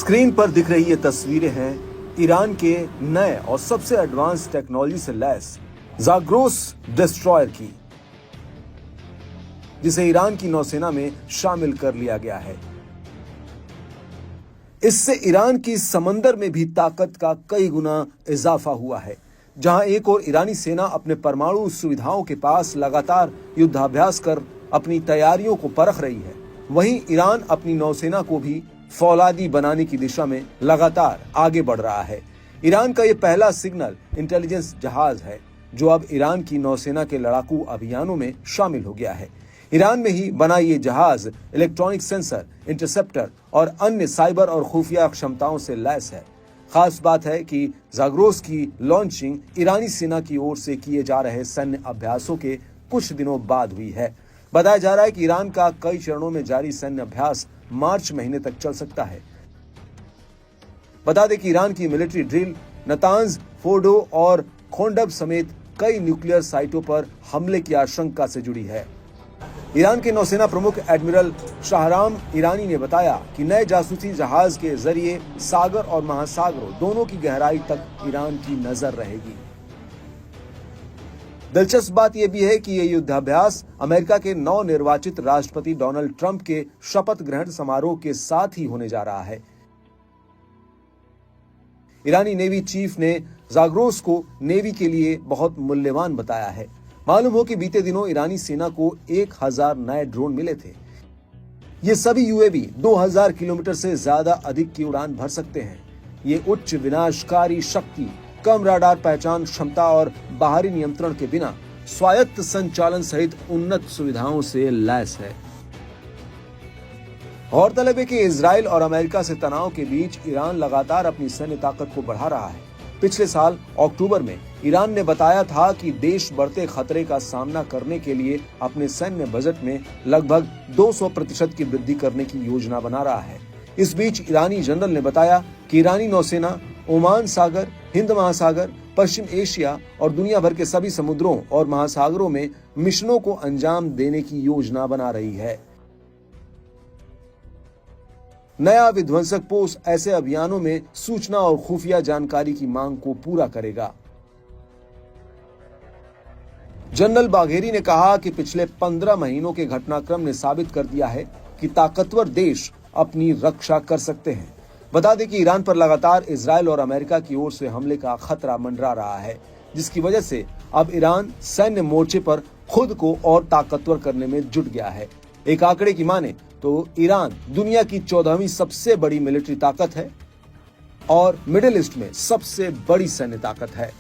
Screen पर दिख रही ये तस्वीरें हैं ईरान के नए और सबसे एडवांस टेक्नोलॉजी से लैस ज़ाग्रोस डिस्ट्रॉयर की, जिसे ईरान की नौसेना में शामिल कर लिया गया है। इससे ईरान की समंदर में भी ताकत का कई गुना इजाफा हुआ है। जहां एक और ईरानी सेना अपने परमाणु सुविधाओं के पास लगातार युद्धाभ्यास कर अपनी तैयारियों को परख रही है, वहीं ईरान अपनी नौसेना को भी फौलादी बनाने की दिशा में लगातार आगे बढ़ रहा है। ईरान का यह पहला सिग्नल इंटेलिजेंस जहाज है जो अब ईरान की नौसेना के लड़ाकू अभियानों में शामिल हो गया है। ईरान में ही बना ये जहाज इलेक्ट्रॉनिक सेंसर, इंटरसेप्टर और अन्य साइबर और खुफिया क्षमताओं से लैस है। खास बात है कि ज़ाग्रोस की लॉन्चिंग ईरानी सेना की ओर से किए जा रहे सैन्य अभ्यासों के कुछ दिनों बाद हुई है। बताया जा रहा है कि ईरान का कई चरणों में जारी सैन्य अभ्यास मार्च महीने तक चल सकता है। बता दें कि ईरान की मिलिट्री ड्रिल नतांज, फोर्डो और खोंडब समेत कई न्यूक्लियर साइटों पर हमले की आशंका से जुड़ी है। ईरान के नौसेना प्रमुख एडमिरल शाहराम ईरानी ने बताया कि नए जासूसी जहाज के जरिए सागर और महासागरों दोनों की गहराई तक ईरान की नजर रहेगी। दिलचस्प बात यह भी है कि यह युद्धाभ्यास अमेरिका के नवनिर्वाचित राष्ट्रपति डोनाल्ड ट्रंप के शपथ ग्रहण समारोह के साथ ही होने जा रहा है। ईरानी नेवी चीफ ने ज़ाग्रोस को नेवी के लिए बहुत मूल्यवान बताया है। मालूम हो कि बीते दिनों ईरानी सेना को 1000 नए ड्रोन मिले थे। ये सभी यूएवी 2000 किलोमीटर से ज्यादा अधिक की उड़ान भर सकते हैं। ये उच्च विनाशकारी शक्ति, कम राडार पहचान क्षमता और बाहरी नियंत्रण के बिना स्वायत्त संचालन सहित उन्नत सुविधाओं से लैस है। गौरतलब है कि इजराइल और अमेरिका से तनाव के बीच ईरान लगातार अपनी सैन्य ताकत को बढ़ा रहा है। पिछले साल अक्टूबर में ईरान ने बताया था कि देश बढ़ते खतरे का सामना करने के लिए अपने सैन्य बजट में लगभग 200% की वृद्धि करने की योजना बना रहा है। इस बीच ईरानी जनरल ने बताया कि ईरानी नौसेना ओमान सागर, हिंद महासागर, पश्चिम एशिया और दुनिया भर के सभी समुद्रों और महासागरों में मिशनों को अंजाम देने की योजना बना रही है। नया विध्वंसक पोत ऐसे अभियानों में सूचना और खुफिया जानकारी की मांग को पूरा करेगा। जनरल बाघेरी ने कहा कि पिछले 15 महीनों के घटनाक्रम ने साबित कर दिया है कि ताकतवर देश अपनी रक्षा कर सकते हैं। बता दें कि ईरान पर लगातार इजराइल और अमेरिका की ओर से हमले का खतरा मंडरा रहा है, जिसकी वजह से अब ईरान सैन्य मोर्चे पर खुद को और ताकतवर करने में जुट गया है। एक आंकड़े की माने तो ईरान दुनिया की 14वीं सबसे बड़ी मिलिट्री ताकत है और मिडिल ईस्ट में सबसे बड़ी सैन्य ताकत है।